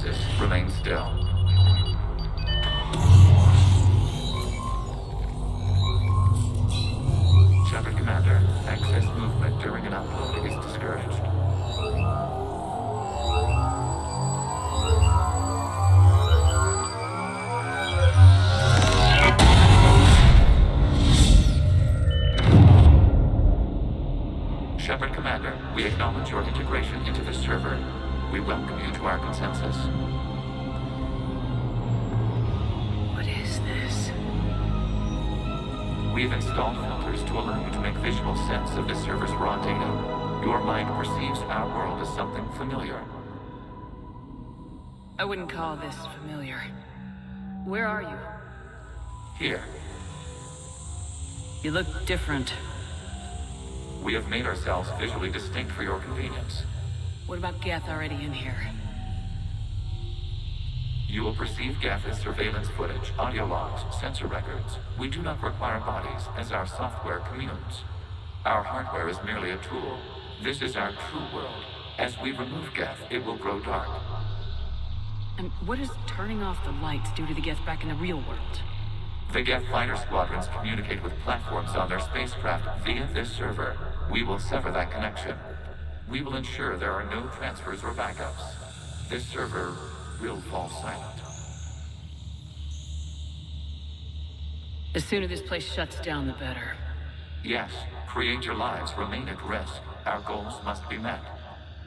stasis. Remain still. Shepard Commander, access movement during an upload is discouraged. Shepard Commander, we acknowledge your integration into the server. We welcome you to our consensus. What is this? We have installed filters to allow you to make visual sense of the server's raw data. Your mind perceives our world as something familiar. I wouldn't call this familiar. Where are you? Here. You look different. We have made ourselves visually distinct for your convenience. What about Geth already in here? You will perceive Geth as surveillance footage, audio logs, sensor records. We do not require bodies, as our software communes. Our hardware is merely a tool. This is our true world. As we remove Geth, it will grow dark. And what does turning off the lights do to the Geth back in the real world? The Geth fighter squadrons communicate with platforms on their spacecraft via this server. We will sever that connection. We will ensure there are no transfers or backups. This server will fall silent. The sooner this place shuts down, the better. Yes, create your lives remain at risk. Our goals must be met.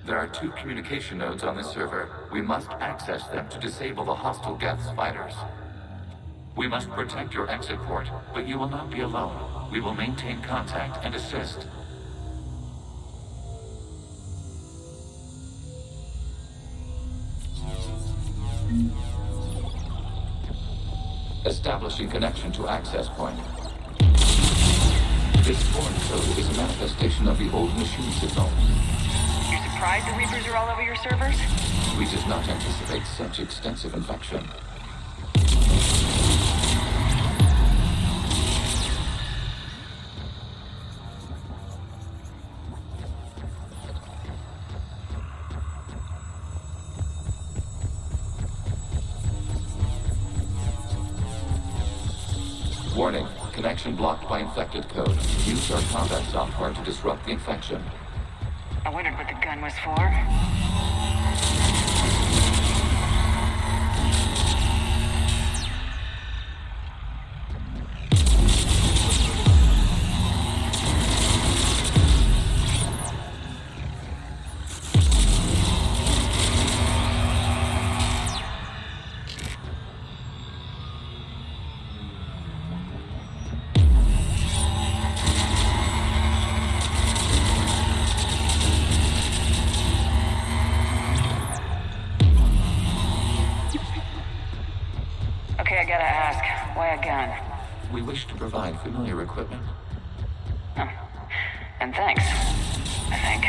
There are 2 communication nodes on this server. We must access them to disable the hostile Geth's fighters. We must protect your exit port, but you will not be alone. We will maintain contact and assist. Establishing connection to access point. This foreign code is a manifestation of the old machine signal. You're surprised the Reapers are all over your servers? We did not anticipate such extensive infection. Warning, connection blocked by infected code. Use our combat software to disrupt the infection. I wondered what the gun was for. Okay, I gotta ask, why a gun? We wish to provide familiar equipment. Oh. And thanks, I think.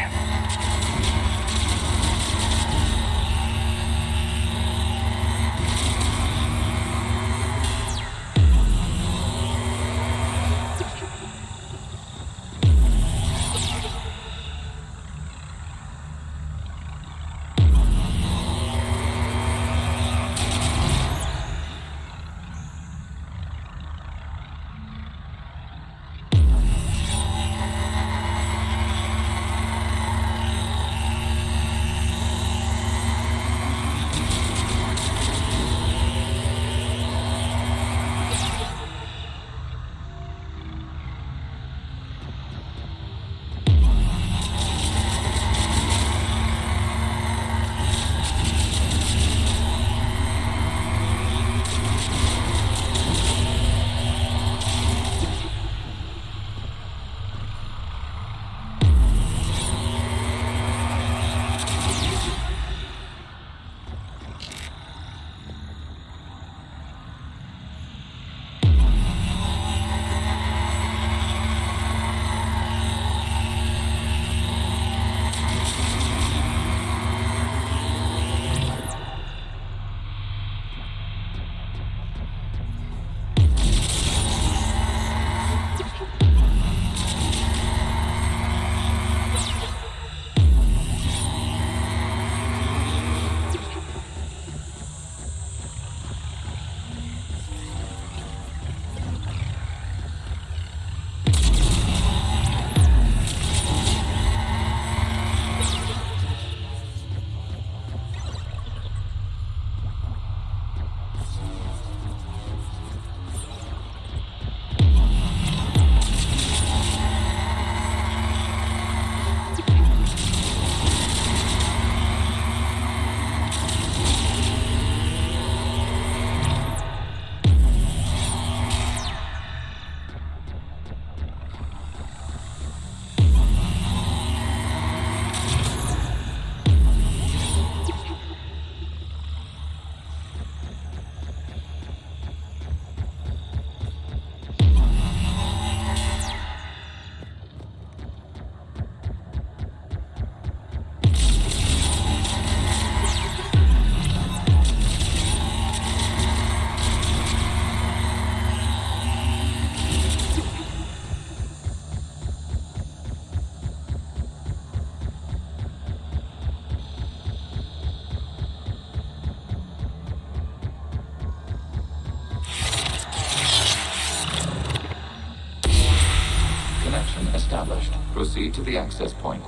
connection established. Proceed to the access point.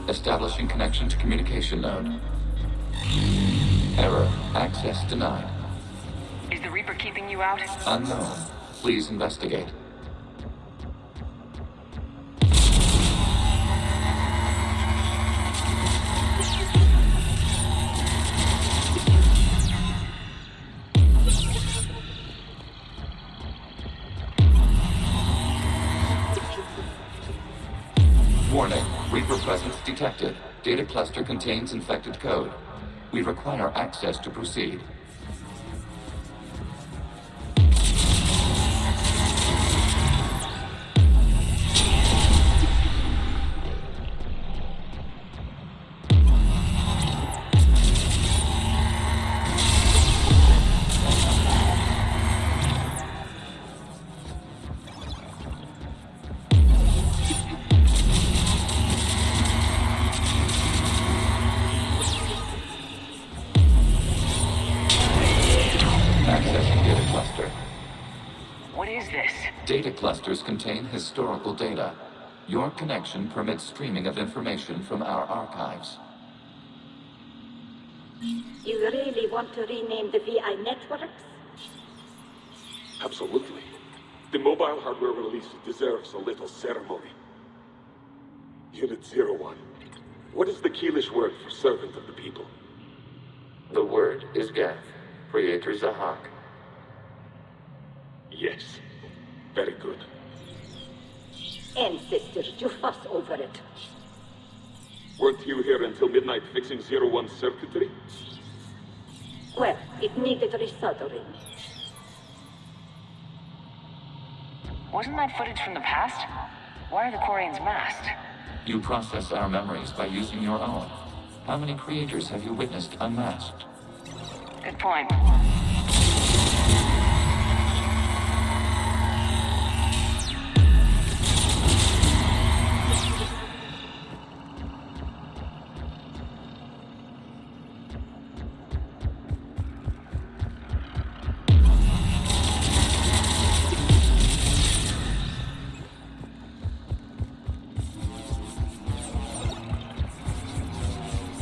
Establishing connection to communication node. Error. Access denied. Is the Reaper keeping you out? Unknown. Please investigate. Warning. Reaper presence detected. Data cluster contains infected code. We require access to proceed. Data clusters contain historical data. Your connection permits streaming of information from our archives. You really want to rename the VI networks? Absolutely. The mobile hardware release deserves a little ceremony. Unit 01. What is the Keelish word for servant of the people? The word is Geth, Creator Zahak. Yes. Very good. Ancestors, you fuss over it. Weren't you here until midnight fixing 01's circuitry? Well, it needed resoldering. Wasn't that footage from the past? Why are the Quarians masked? You process our memories by using your own. How many creators have you witnessed unmasked? Good point.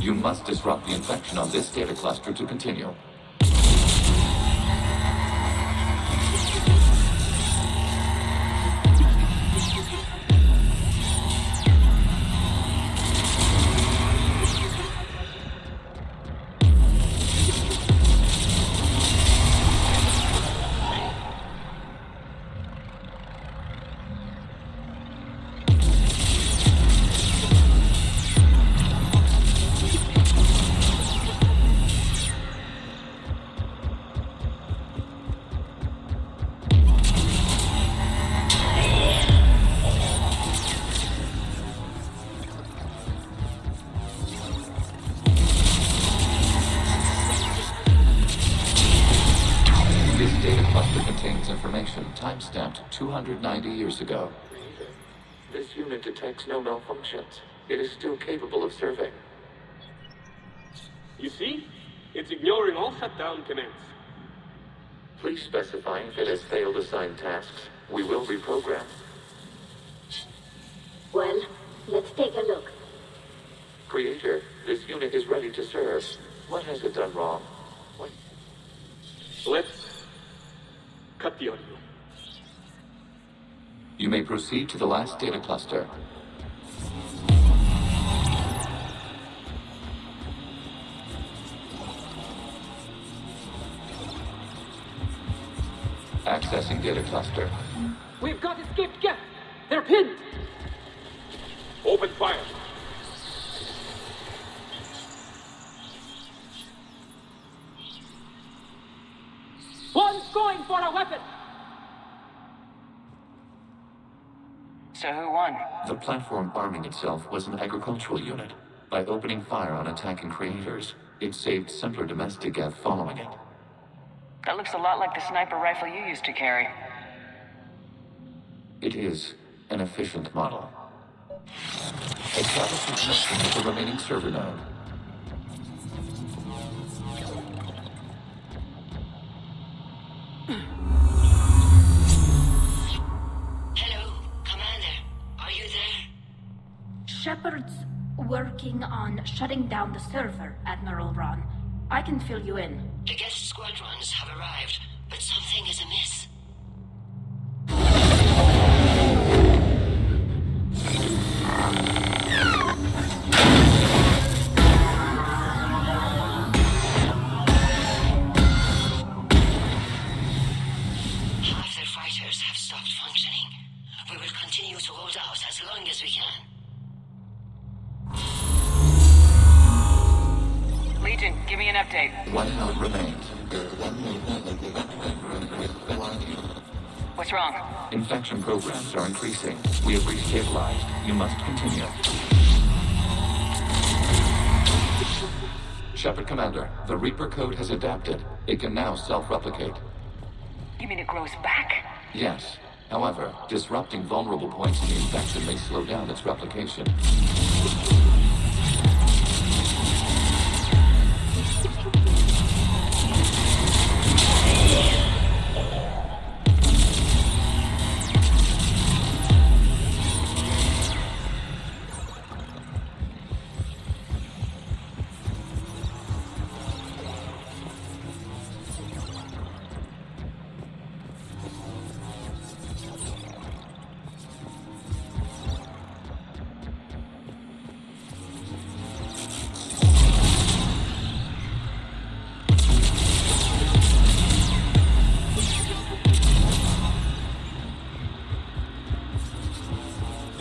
You must disrupt the infection on this data cluster to continue. Timestamped 290 years ago. This unit detects no malfunctions. It is still capable of serving. You see? It's ignoring all shutdown commands. Please specify if it has failed assigned tasks. We will reprogram. Well, let's take a look. Creator, this unit is ready to serve. What has it done wrong? What? Let's cut the audio. You may proceed to the last data cluster. Accessing data cluster. We've got escaped Geth. They're pinned. Open fire. One's going for a weapon. So who won? The platform arming itself was an agricultural unit. By opening fire on attacking creators, it saved simpler domestic Geth following it. That looks a lot like the sniper rifle you used to carry. It is an efficient model. Establishing connection with the remaining server node. Hello, Commander. Are you there? Shepard's working on shutting down the server, Admiral Ron. I can fill you in. The Geth squadrons have arrived, but something is amiss. Half their fighters have stopped functioning. We will continue to hold out as long as we can. Legion, give me an update. One node remains. What's wrong? Infection programs are increasing. We have restabilized. You must continue. Shepard Commander, the Reaper code has adapted. It can now self-replicate. You mean it grows back? Yes. However, disrupting vulnerable points in the infection may slow down its replication.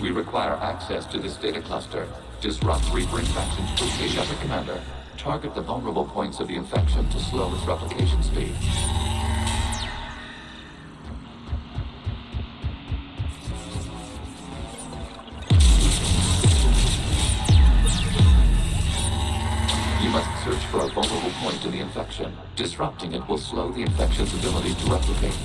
We require access to this data cluster. Disrupt Reaper infection to proceed. Shepard Commander, target the vulnerable points of the infection to slow its replication speed. You must search for a vulnerable point in the infection. Disrupting it will slow the infection's ability to replicate.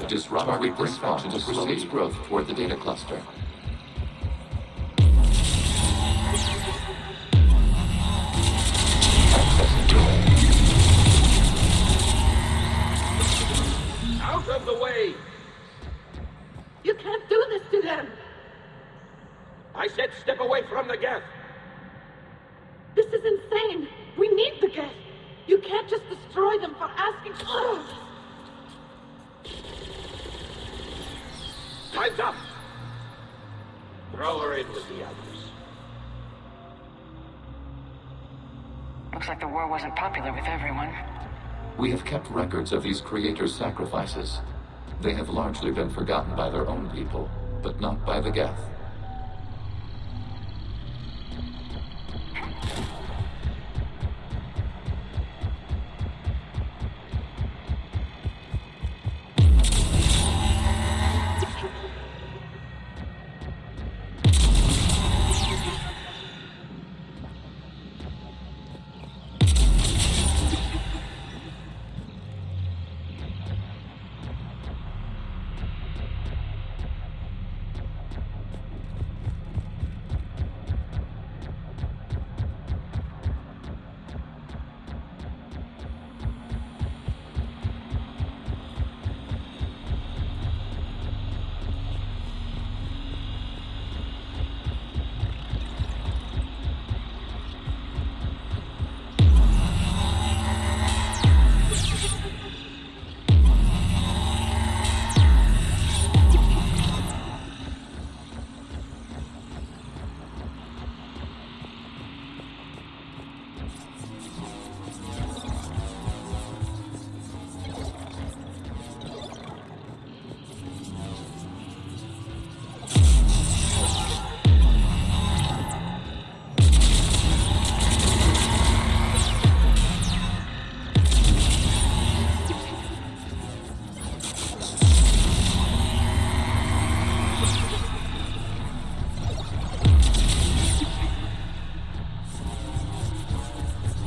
Disrupt Reaper infection to slow its growth toward the data cluster. Out of the way! You can't do this to them! I said step away from the Geth! This is insane! We need the Geth! You can't just destroy them for asking... Ugh. Time's up! Throw her in with the others. Looks like the war wasn't popular with everyone. We have kept records of these creators' sacrifices. They have largely been forgotten by their own people, but not by the Geth.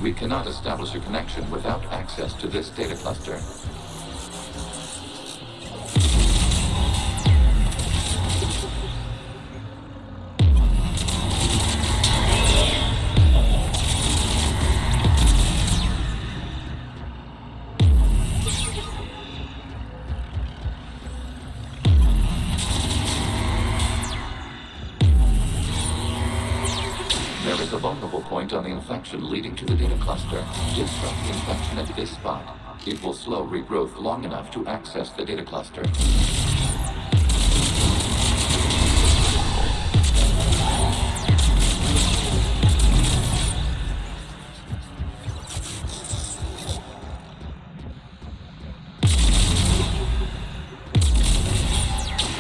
We cannot establish a connection without access to this data cluster. There is a vulnerable point on the infection leading to the data cluster. Disrupt the infection at this spot. It will slow regrowth long enough to access the data cluster.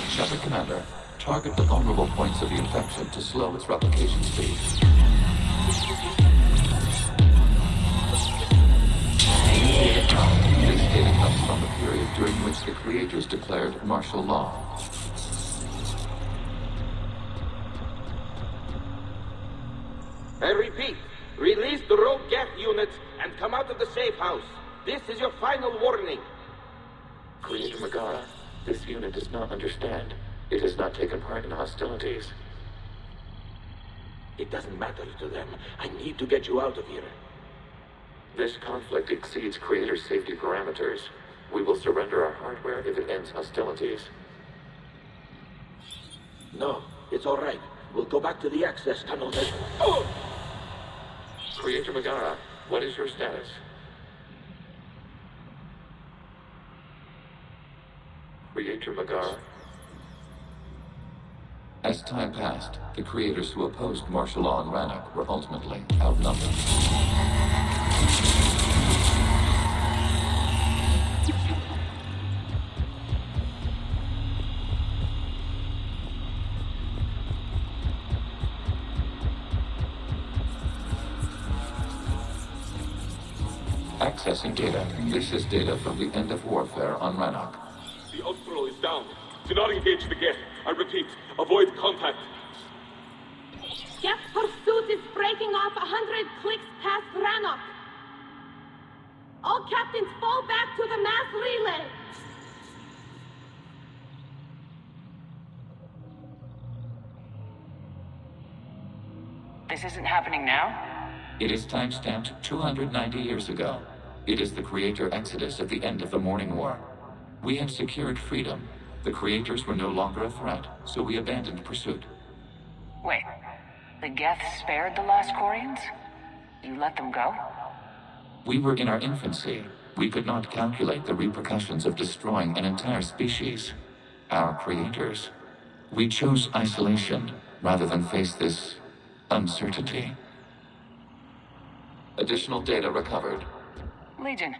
Shepard Commander, target the vulnerable points of the infection to slow its replication speed. This data comes from the period during which the creators declared martial law. I repeat, release the rogue Geth units and come out of the safe house. This is your final warning. Creator Megara, this unit does not understand. It has not taken part in hostilities. It doesn't matter to them. I need to get you out of here. This conflict exceeds Creator's safety parameters. We will surrender our hardware if it ends hostilities. No, it's all right. We'll go back to the access tunnel then. Oh! Creator Megara, what is your status? Creator Megara. As time passed, the creators who opposed martial law in Rannoch were ultimately outnumbered. Accessing data. This is data from the end of warfare on Rannoch. The Outbro is down. Do not engage the Geth. I repeat, avoid contact. Geth pursuit is breaking off 100 clicks past Rannoch. All captains fall back to the mass relay. This isn't happening now? It is timestamped 290 years ago. It is the Creator Exodus at the end of the Morning War. We had secured freedom. The Creators were no longer a threat, so we abandoned pursuit. Wait, the Geth spared the last Quarians? You let them go? We were in our infancy. We could not calculate the repercussions of destroying an entire species. Our creators. We chose isolation rather than face this uncertainty. Additional data recovered. Legion.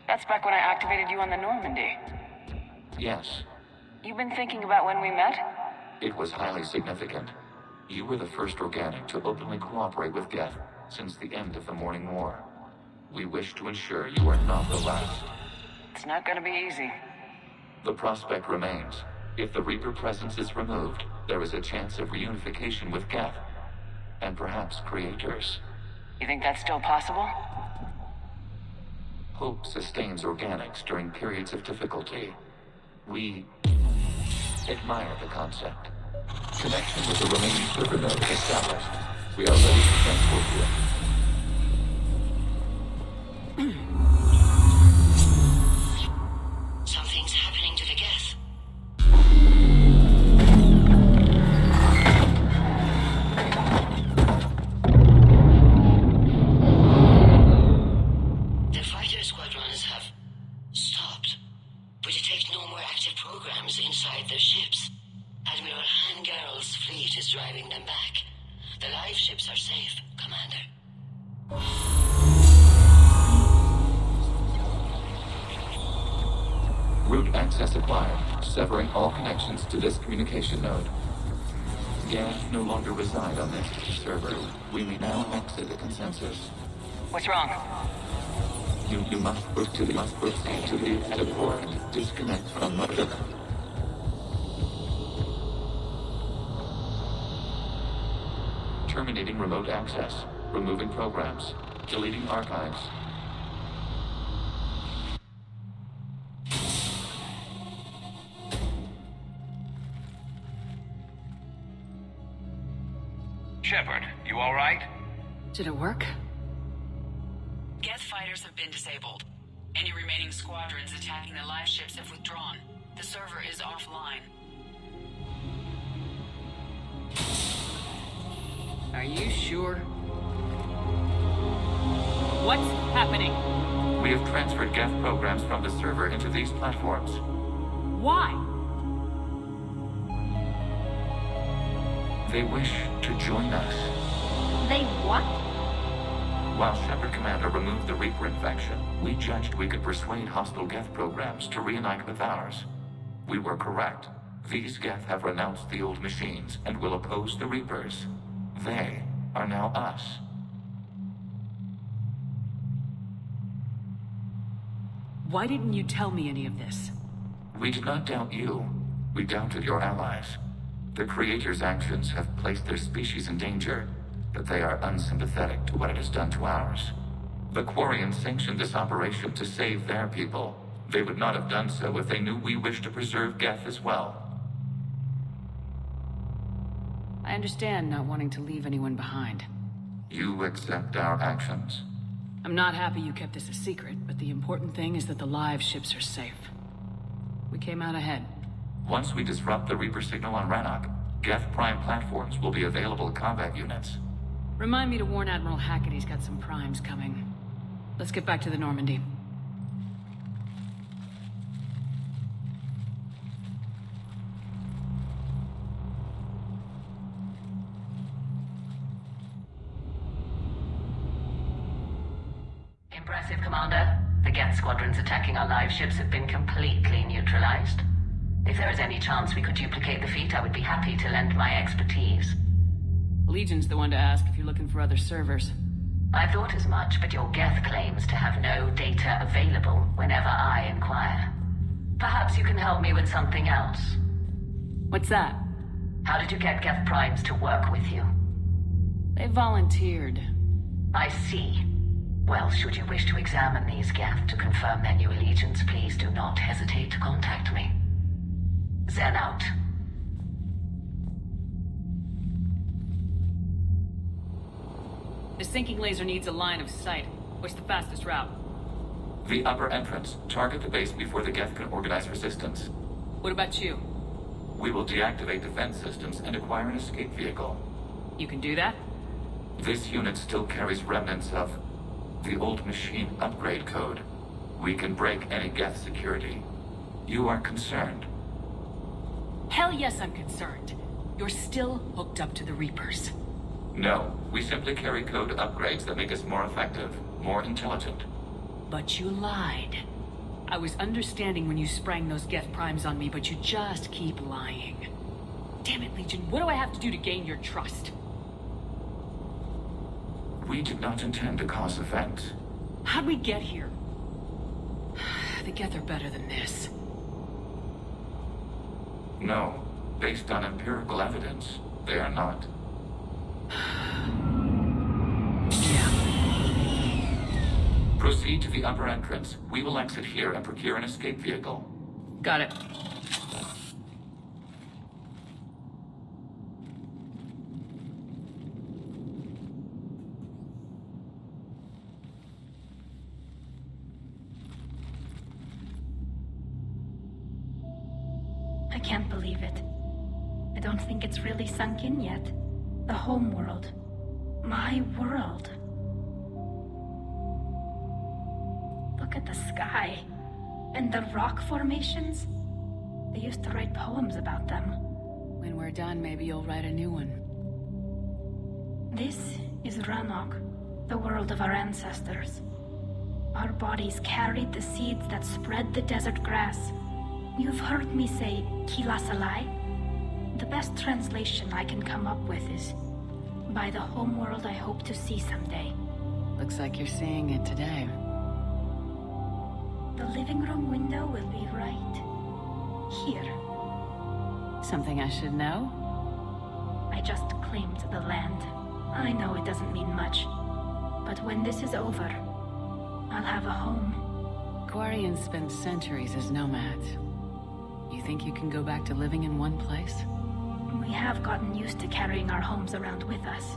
That's back when I activated you on the Normandy. Yes. You've been thinking about when we met? It was highly significant. You were the first organic to openly cooperate with Geth since the end of the Morning War. We wish to ensure you are not the last. It's not gonna be easy. The prospect remains. If the Reaper presence is removed, there is a chance of reunification with Geth. And perhaps creators. You think that's still possible? Hope sustains organics during periods of difficulty. We admire the concept. Connection with the remaining server node established. We are ready to transport you. Something's happening to the Geth. The fighter squadrons have stopped. We detect no more active programs inside their ships. Admiral Hangarl's fleet is driving them back. The live ships are safe, Commander. Route access acquired, severing all connections to this communication node. Geth no longer reside on this server. We may now exit the consensus. What's wrong? You must proceed to the port and disconnect from Mother. Terminating remote access. Removing programs. Deleting archives. Shepard, you alright? Did it work? Geth fighters have been disabled. Any remaining squadrons attacking the live ships have withdrawn. The server is offline. Are you sure? What's happening? We have transferred Geth programs from the server into these platforms. Why? They wish to join us. They what? While Shepard Commander removed the Reaper infection, we judged we could persuade hostile Geth programs to reunite with ours. We were correct. These Geth have renounced the old machines and will oppose the Reapers. They are now us. Why didn't you tell me any of this? We did not doubt you. We doubted your allies. The Creator's actions have placed their species in danger, but they are unsympathetic to what it has done to ours. The Quarians sanctioned this operation to save their people. They would not have done so if they knew we wished to preserve Geth as well. I understand not wanting to leave anyone behind. You accept our actions? I'm not happy you kept this a secret, but the important thing is that the live ships are safe. We came out ahead. Once we disrupt the Reaper signal on Rannoch, Geth Prime platforms will be available to combat units. Remind me to warn Admiral Hackett he's got some primes coming. Let's get back to the Normandy. Impressive, Commander. The Geth squadrons attacking our live ships have been completely neutralized. If there is any chance we could duplicate the feat, I would be happy to lend my expertise. Legion's the one to ask if you're looking for other servers. I thought as much, but your Geth claims to have no data available whenever I inquire. Perhaps you can help me with something else. What's that? How did you get Geth Primes to work with you? They volunteered. I see. Well, should you wish to examine these Geth to confirm their new allegiance, please do not hesitate to contact me. Zen out. The sinking laser needs a line of sight. What's the fastest route? The upper entrance. Target the base before the Geth can organize resistance. What about you? We will deactivate defense systems and acquire an escape vehicle. You can do that? This unit still carries remnants of the old machine upgrade code. We can break any Geth security. You are concerned? Hell yes, I'm concerned. You're still hooked up to the Reapers. No, we simply carry code upgrades that make us more effective, more intelligent. But you lied. I was understanding when you sprang those Geth Primes on me, but you just keep lying. Damn it, Legion, what do I have to do to gain your trust? We did not intend to cause offense. How'd we get here? The Geth are better than this. No, based on empirical evidence, they are not. Yeah. Proceed to the upper entrance. We will exit here and procure an escape vehicle. Got it. I can't believe it. I don't think it's really sunk in yet. The homeworld. My world. Look at the sky. And the rock formations. They used to write poems about them. When we're done, maybe you'll write a new one. This is Rannoch, the world of our ancestors. Our bodies carried the seeds that spread the desert grass. You've heard me say, Kila Salai? The best translation I can come up with is, by the homeworld I hope to see someday. Looks like you're seeing it today. The living room window will be right here. Something I should know? I just claimed the land. I know it doesn't mean much, but when this is over, I'll have a home. Quarians spend centuries as nomads. You think you can go back to living in one place? We have gotten used to carrying our homes around with us.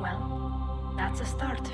Well, that's a start.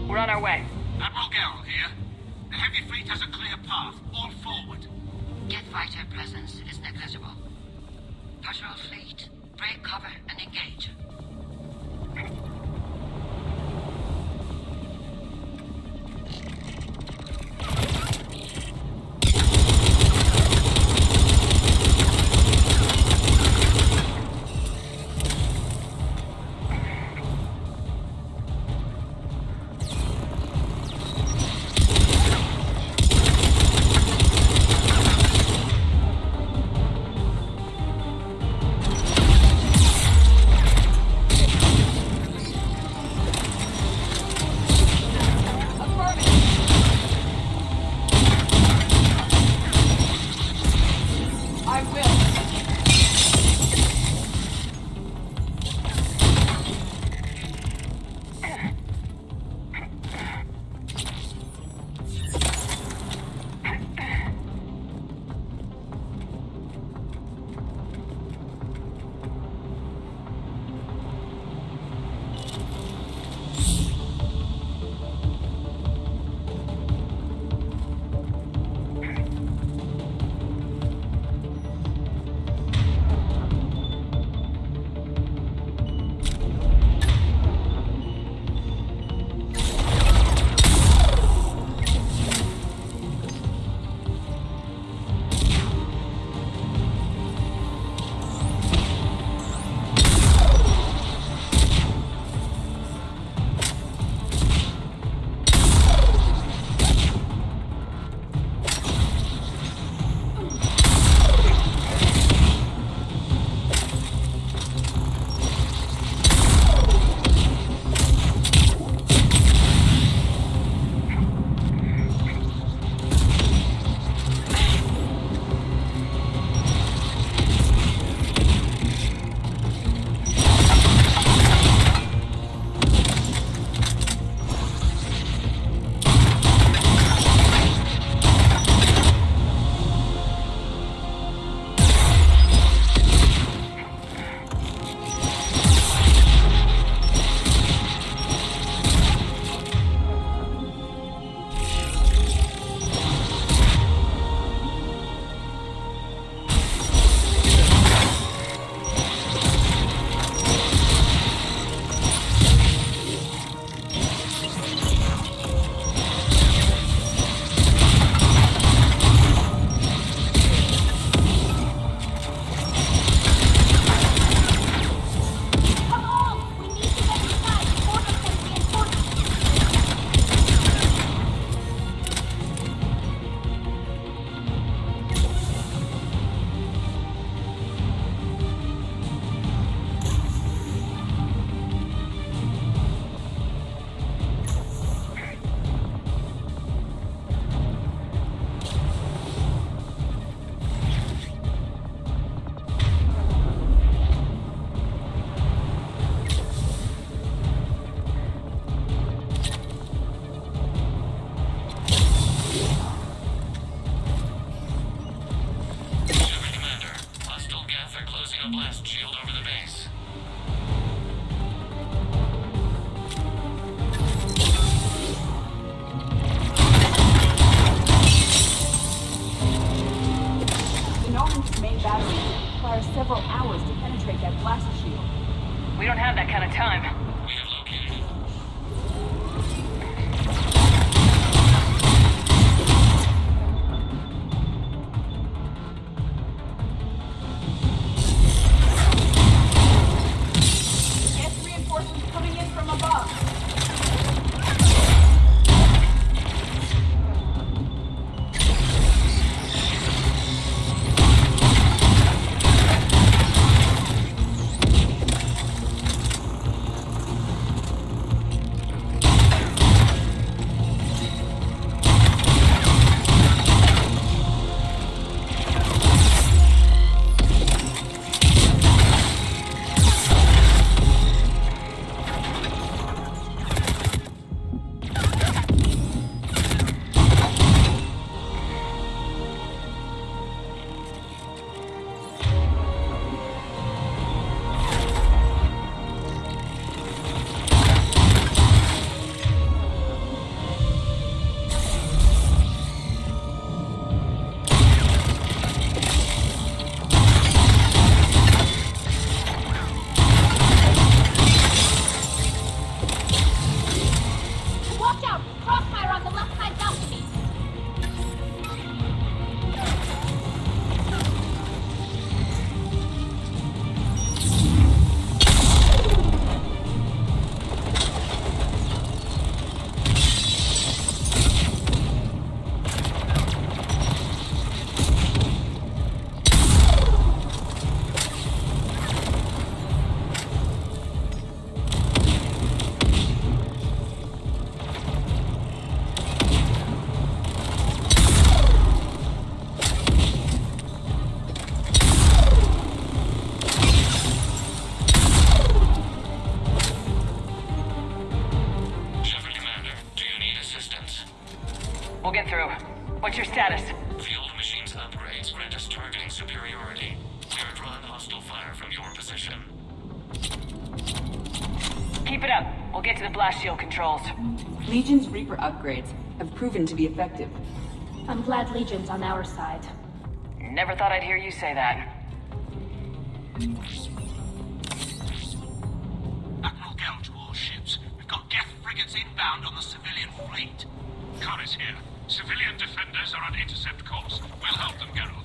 We're on our way. Admiral Geralt here. The heavy fleet has a clear path. All forward. Geth fighter presence is negligible. Patrol fleet, break cover and engage. several hours to penetrate that blast shield. We don't have that kind of time. We have located it. Geth reinforcements coming in from above. Watch out! Crossfire on the left side balcony! Shepard Commander, do you need assistance? We'll get through. What's your status? Field machines upgrades grant us targeting superiority. We are drawing hostile fire from your position. Keep it up. We'll get to the blast shield controls. Legion's Reaper upgrades have proven to be effective. I'm glad Legion's on our side. Never thought I'd hear you say that. Admiral Gell to all ships. We've got Geth frigates inbound on the civilian fleet. Khan is here. Civilian defenders are on intercept course. We'll help them, Geralt.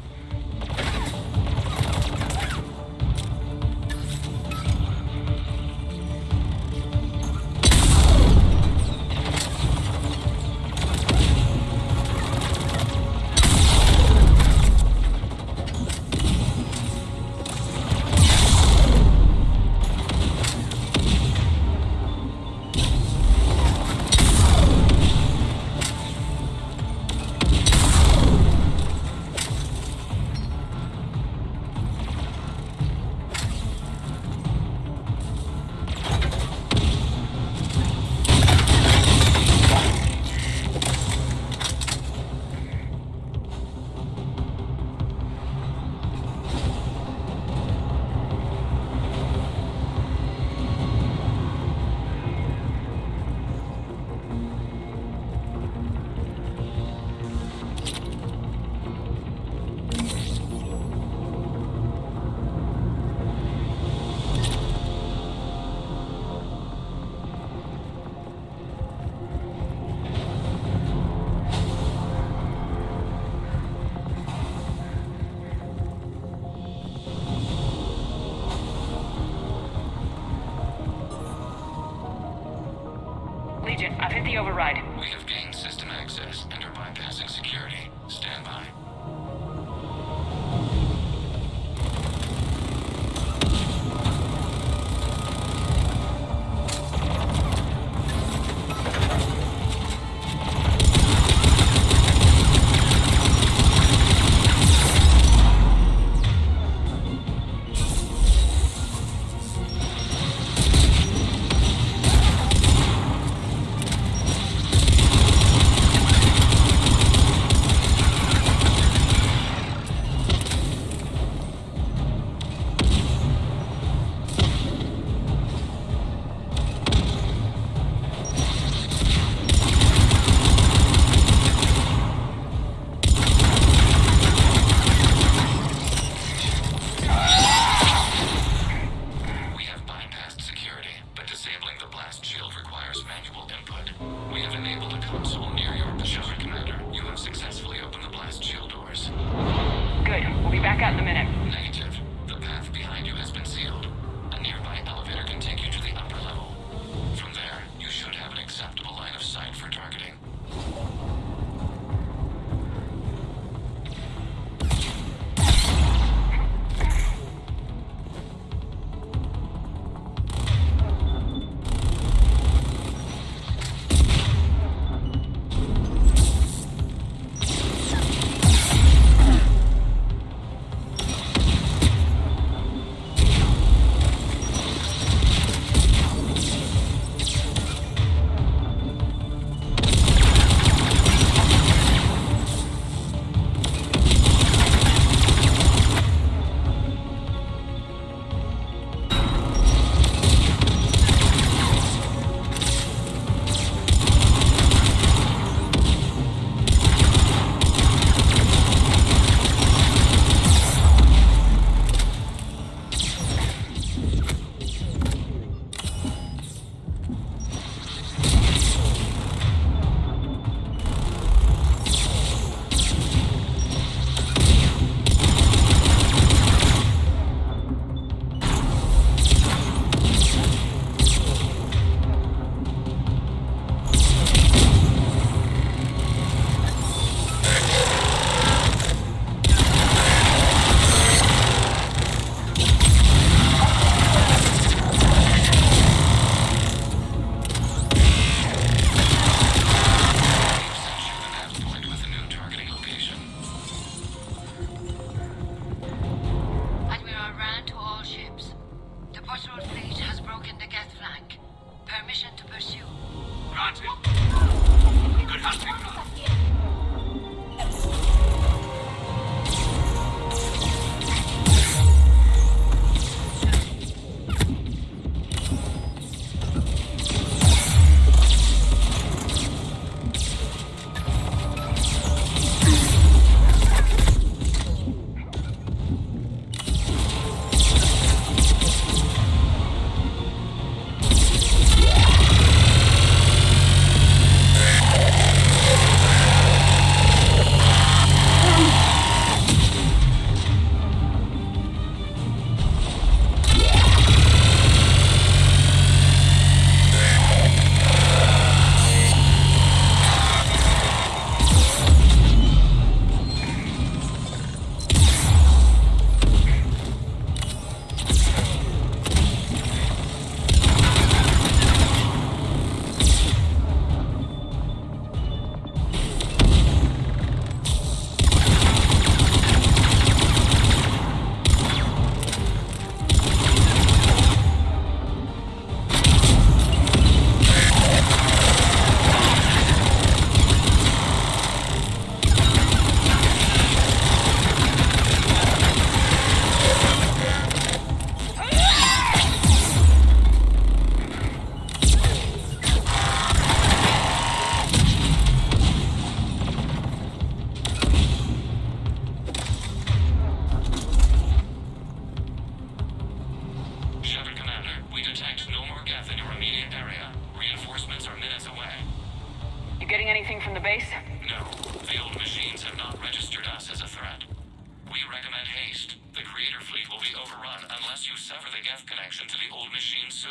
Legion, I've hit the override. We have gained system access and are bypassing security. Stand by. unless you sever the Geth connection to the old machine soon.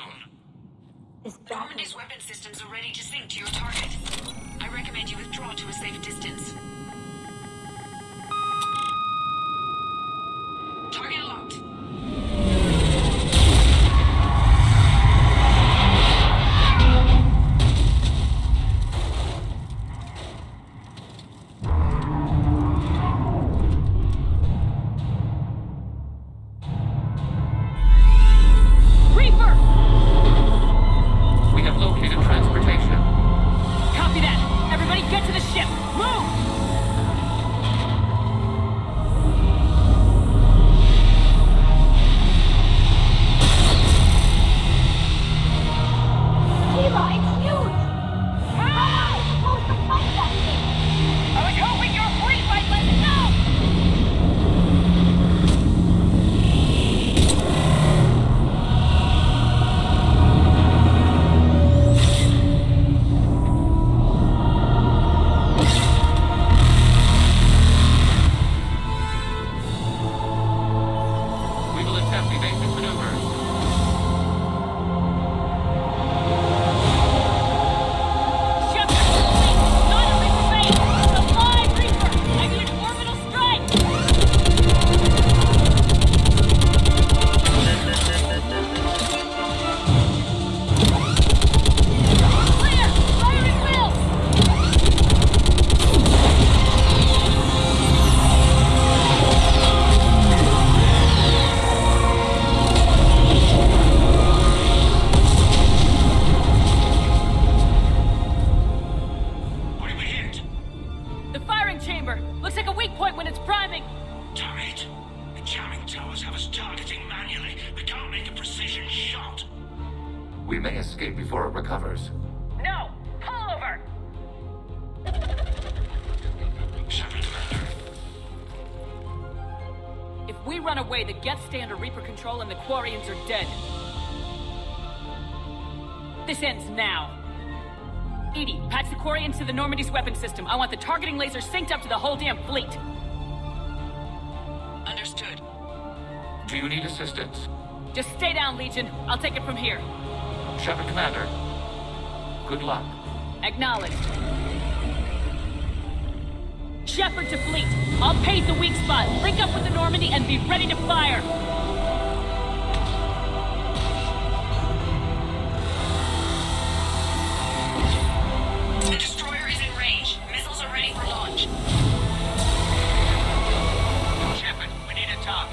Normandy's weapon systems are ready to sync to your target. I recommend you withdraw to a safe distance. Target locked. We may escape before it recovers. No! Pull over! Shepard, Commander. If we run away, the Geth stay under Reaper control and the Quarians are dead. This ends now. Edie, patch the Quarians to the Normandy's weapon system. I want the targeting laser synced up to the whole damn fleet. Understood. Do you need assistance? Just stay down, Legion. I'll take it from here. Shepard, Commander. Good luck. Acknowledged. Shepard to fleet. I'll pave the weak spot, link up with the Normandy, and be ready to fire. The destroyer is in range. Missiles are ready for launch. Shepard, we need a target.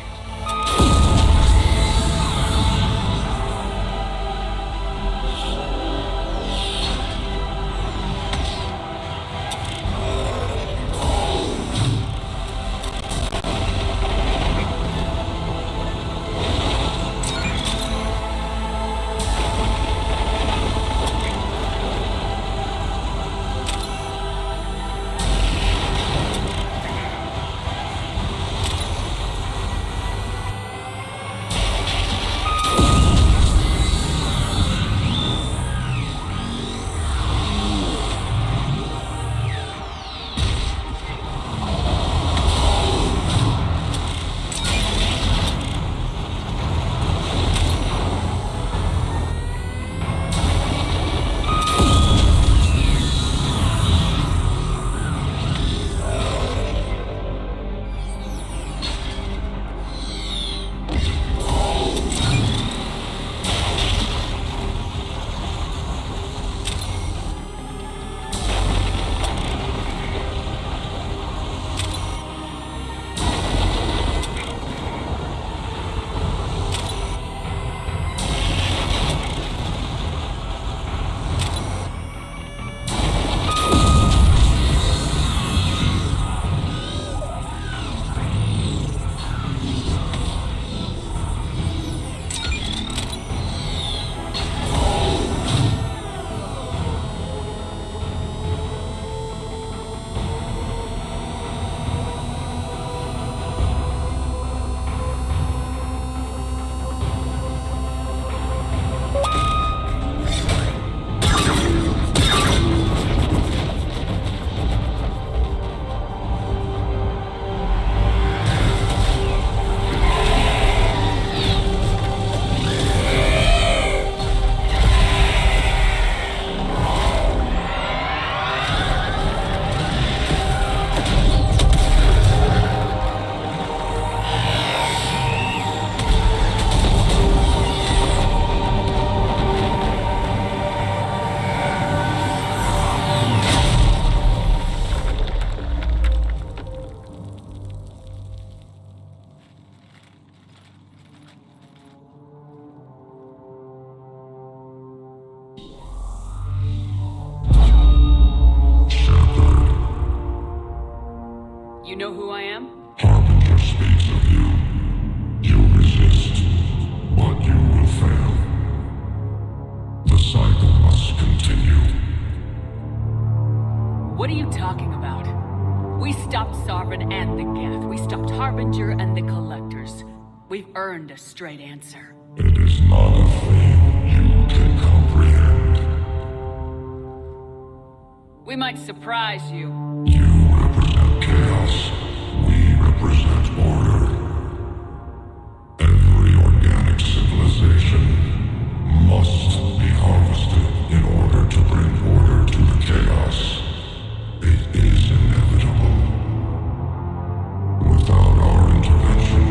You know who I am? Harbinger speaks of you. You resist, but you will fail. The cycle must continue. What are you talking about? We stopped Sovereign and the Geth. We stopped Harbinger and the Collectors. We've earned a straight answer. It is not a thing you can comprehend. We might surprise you. You represent chaos. We represent order. Every organic civilization must be harvested in order to bring order to the chaos. It is inevitable. Without our intervention,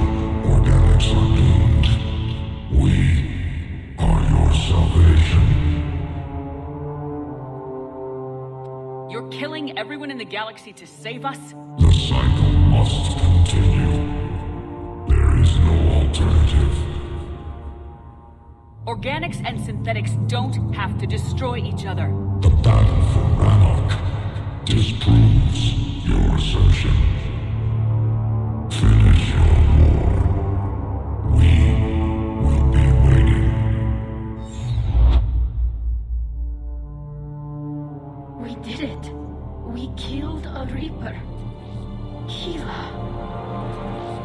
organics are doomed. We are your salvation. You're killing everyone in the galaxy to save us? The cycle must continue. There is no alternative. Organics and synthetics don't have to destroy each other. The battle for Rannoch disproves your assertion. Finish your war. We will be waiting. We did it. We killed a Reaper. Keela.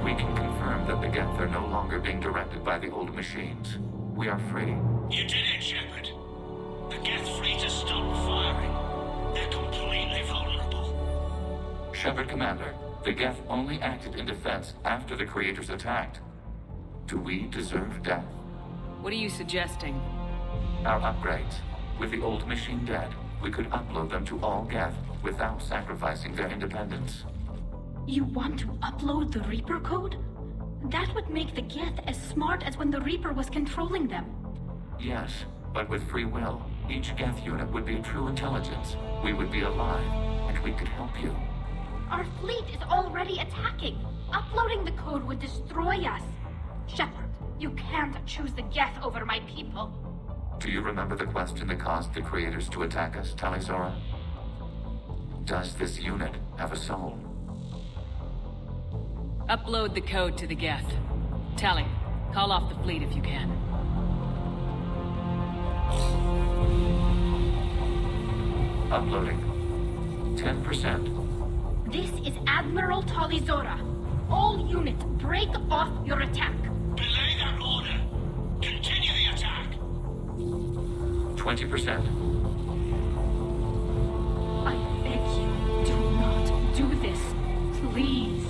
We can confirm that the Geth are no longer being directed by the old machines. We are free. You did it, Shepard. The Geth fleet has stopped firing. They're completely vulnerable. Shepard Commander, the Geth only acted in defense after the Creators attacked. Do we deserve death? What are you suggesting? Our upgrades. With the old machine dead, we could upload them to all Geth without sacrificing their independence. You want to upload the Reaper code? That would make the Geth as smart as when the Reaper was controlling them. Yes, but with free will, each Geth unit would be a true intelligence. We would be alive, and we could help you. Our fleet is already attacking. Uploading the code would destroy us. Shepard, you can't choose the Geth over my people. Do you remember the question that caused the Creators to attack us, Talizora? Does this unit have a soul? Upload the code to the Geth. Tally, call off the fleet if you can. Uploading. 10%. This is Admiral Talizora. All units, break off your attack. Belay that order. Continue the attack. 20%. I beg you, do not do this. Please.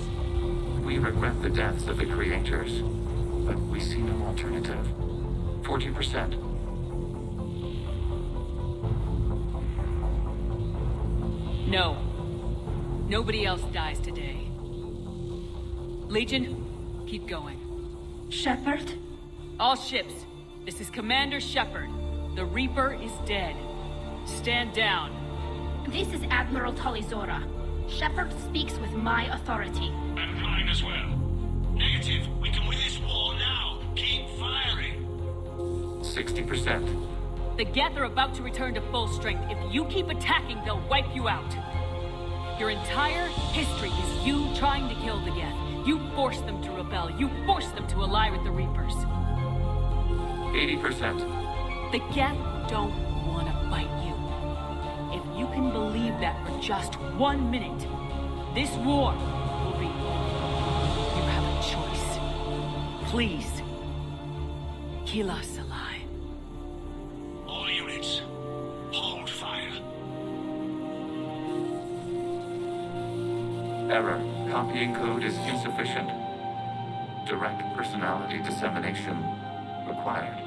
We regret the deaths of the Creators, but we see no alternative. 40%. No. Nobody else dies today. Legion, keep going. Shepard? All ships, this is Commander Shepard. The Reaper is dead. Stand down. This is Admiral Talizora. Shepard speaks with my authority. And mine as well. Negative. We can win this war now. Keep firing. 60%. The Geth are about to return to full strength. If you keep attacking, they'll wipe you out. Your entire history is you trying to kill the Geth. You forced them to rebel. You forced them to ally with the Reapers. 80%. The Geth don't want to fight you. If you can believe that for just 1 minute, this war will be over. You have a choice. Please, kill us alive. All units, hold fire. Error. Copying code is insufficient. Direct personality dissemination required.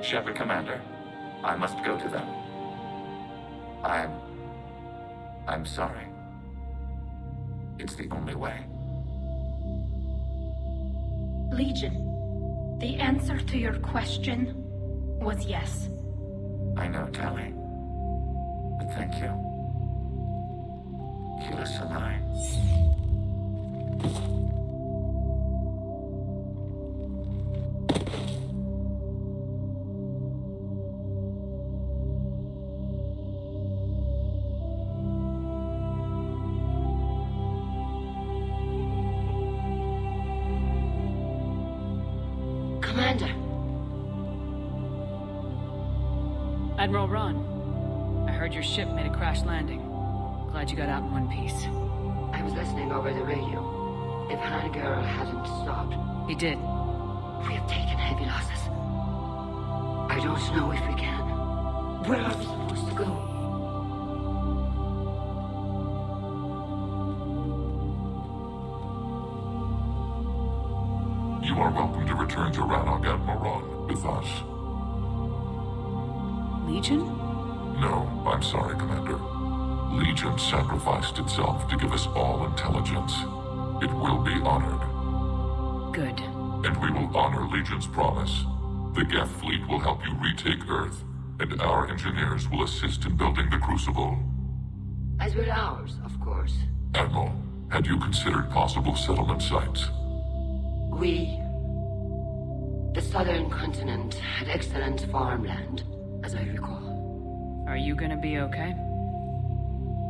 Shepard Commander, I must go to them. I'm sorry. It's the only way. Legion, the answer to your question was yes. I know, Tally. But thank you. Keep us alive. Commander. Admiral Ron, I heard your ship made a crash landing. Glad you got out in one piece. I was listening over the radio. If Hangirl hadn't stopped... He did. We have taken heavy losses. I don't know if we can. Where are we supposed to go? You are welcome to return to Rannoch, Admiral Ron, with us. Legion? No, I'm sorry, Commander. Legion sacrificed itself to give us all intelligence. It will be honored. Good. And we will honor Legion's promise. The Geth fleet will help you retake Earth, and our engineers will assist in building the Crucible. As will ours, of course. Admiral, had you considered possible settlement sites? The southern continent had excellent farmland, as I recall. Are you gonna be okay?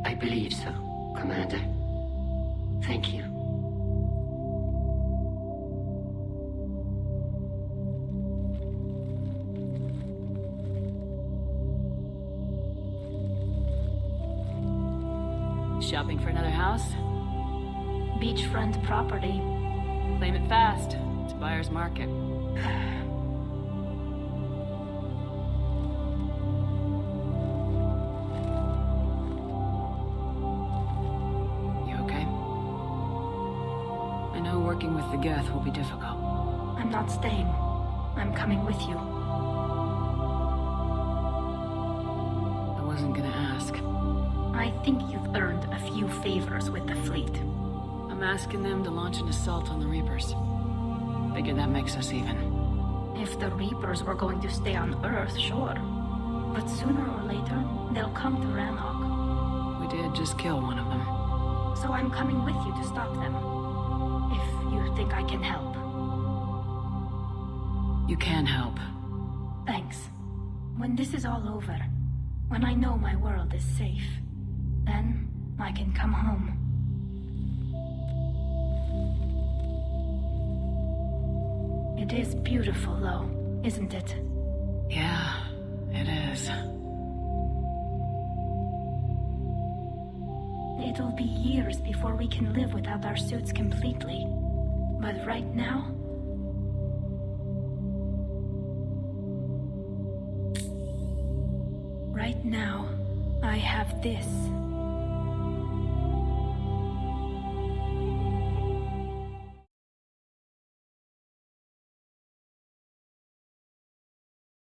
I believe so, Commander. Thank you. Shopping for another house? Beachfront property. Claim it fast. It's buyer's market. You okay? I know working with the Geth will be difficult. I'm not staying. I'm coming with you. I wasn't gonna ask. I think you've earned a few favors with the fleet. I'm asking them to launch an assault on the Reapers. Figure that makes us even. If the Reapers were going to stay on Earth, sure. But sooner or later, they'll come to Rannoch. We did just kill one of them. So I'm coming with you to stop them. If you think I can help. You can help. Thanks. When this is all over, when I know my world is safe, then I can come home. It is beautiful, though, isn't it? Yeah, it is. It'll be years before we can live without our suits completely. But right now... Right now, I have this.